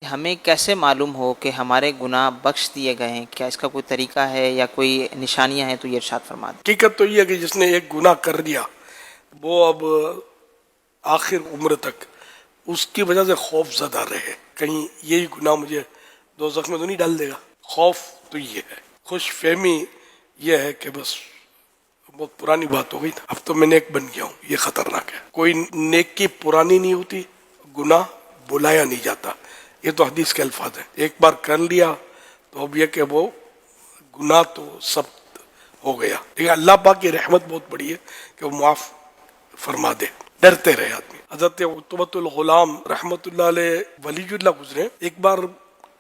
ہمیں کیسے معلوم ہو کہ ہمارے گناہ بخش دیے گئے ہیں؟ کیا اس کا کوئی طریقہ ہے یا کوئی نشانیاں ہیں تو یہ ارشاد فرما دیں۔ حقیقت تو یہ ہے کہ جس نے ایک گناہ کر دیا وہ اب آخر عمر تک اس کی وجہ سے خوف زدہ رہے، کہیں یہی گناہ مجھے دوزخ میں تو نہیں ڈال دے گا۔ خوف تو یہ ہے، خوش فہمی یہ ہے کہ بس بہت پرانی بات ہو گئی، اب تو میں نیک بن گیا ہوں، یہ خطرناک ہے۔ کوئی نیکی پرانی نہیں ہوتی، گناہ بلایا نہیں جاتا، یہ تو حدیث کے الفاظ ہیں۔ ایک بار کر لیا تو اب یہ کہ وہ گناہ تو سب ہو گیا، لیکن اللہ پاک کی رحمت بہت بڑی ہے کہ وہ معاف فرما دے، ڈرتے رہے آدمی۔ حضرت عتبۃ الغلام رحمت اللہ علیہ ولی اللہ گزرے، ایک بار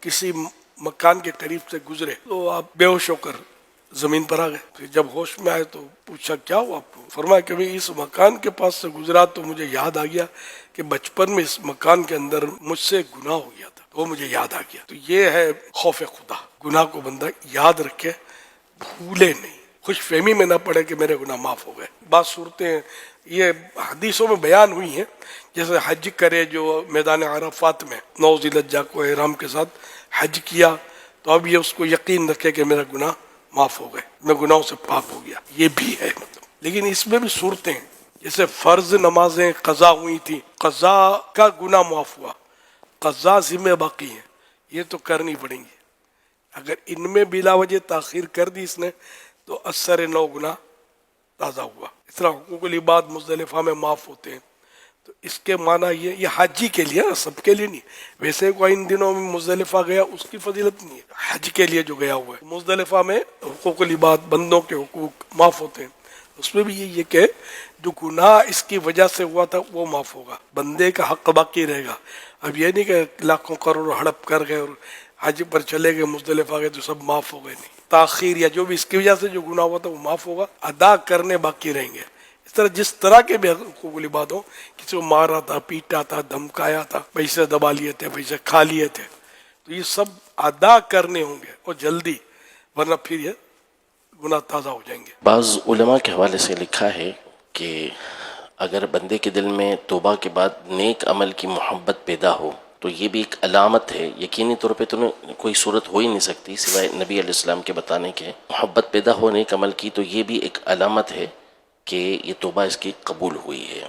کسی مکان کے قریب سے گزرے تو آپ بے ہوش ہو کر زمین پر آ گئے۔ پھر جب ہوش میں آئے تو پوچھا کیا ہوا آپ کو؟ فرمایا کہ میں اس مکان کے پاس سے گزرا تو مجھے یاد آ گیا کہ بچپن میں اس مکان کے اندر مجھ سے گناہ ہو گیا تھا، تو وہ مجھے یاد آ گیا۔ تو یہ ہے خوف خدا، گناہ کو بندہ یاد رکھے، بھولے نہیں، خوش فہمی میں نہ پڑے کہ میرے گناہ معاف ہو گئے۔ بعض صورتیں یہ حدیثوں میں بیان ہوئی ہیں، جیسے حج کرے جو میدان عرفات میں 9 ذی الحجہ کو احرام کے ساتھ حج کیا، تو اب یہ اس کو یقین رکھے کہ میرا گناہ معاف ہو گئے، میں گناہوں سے پاک ہو گیا، یہ بھی ہے مطلب۔ لیکن اس میں بھی صورتیں ہیں، جیسے فرض نمازیں قضا ہوئی تھیں، قضا کا گناہ معاف ہوا، قضا ذمہ باقی ہیں، یہ تو کرنی پڑیں گی۔ اگر ان میں بلا وجہ تاخیر کر دی اس نے تو اثر 9 گناہ تازہ ہوا۔ اس طرح حقوق العباد مزدلفہ میں معاف ہوتے ہیں، تو اس کے معنی یہ حجی کے لیے، سب کے لیے نہیں۔ ویسے کوئی ان دنوں میں مزدلفہ گیا اس کی فضیلت نہیں ہے، حج کے لیے جو گیا ہوا ہے مزدلفہ میں حقوق العباد، بندوں کے حقوق معاف ہوتے ہیں۔ اس میں بھی یہی ہے کہ جو گناہ اس کی وجہ سے ہوا تھا وہ معاف ہوگا، بندے کا حق باقی رہے گا۔ اب یہ نہیں کہ لاکھوں کروڑ ہڑپ کر گئے اور حج پر چلے گئے، مزدلفہ گئے تو سب معاف ہو گئے، نہیں، تاخیر یا جو بھی اس کی وجہ سے جو گناہ ہوا تھا وہ معاف ہوگا، ادا کرنے باقی رہیں گے۔ اس طرح جس طرح کے بھی حقوق العباد ہوں، کسی کو مارا تھا، پیٹا تھا، دھمکایا تھا، پیسے دبا لیے تھے، پیسے کھا لیے تھے، تو یہ سب ادا کرنے ہوں گے اور جلدی، ورنہ پھر یہ گناہ تازہ ہو جائیں گے۔ بعض علماء کے حوالے سے لکھا ہے کہ اگر بندے کے دل میں توبہ کے بعد نیک عمل کی محبت پیدا ہو تو یہ بھی ایک علامت ہے، یقینی طور پہ تو کوئی صورت ہو ہی نہیں سکتی سوائے نبی علیہ السلام کے بتانے کے، محبت پیدا ہو نیک عمل کی، تو یہ بھی ایک علامت ہے کہ یہ توبہ اس کی قبول ہوئی ہے۔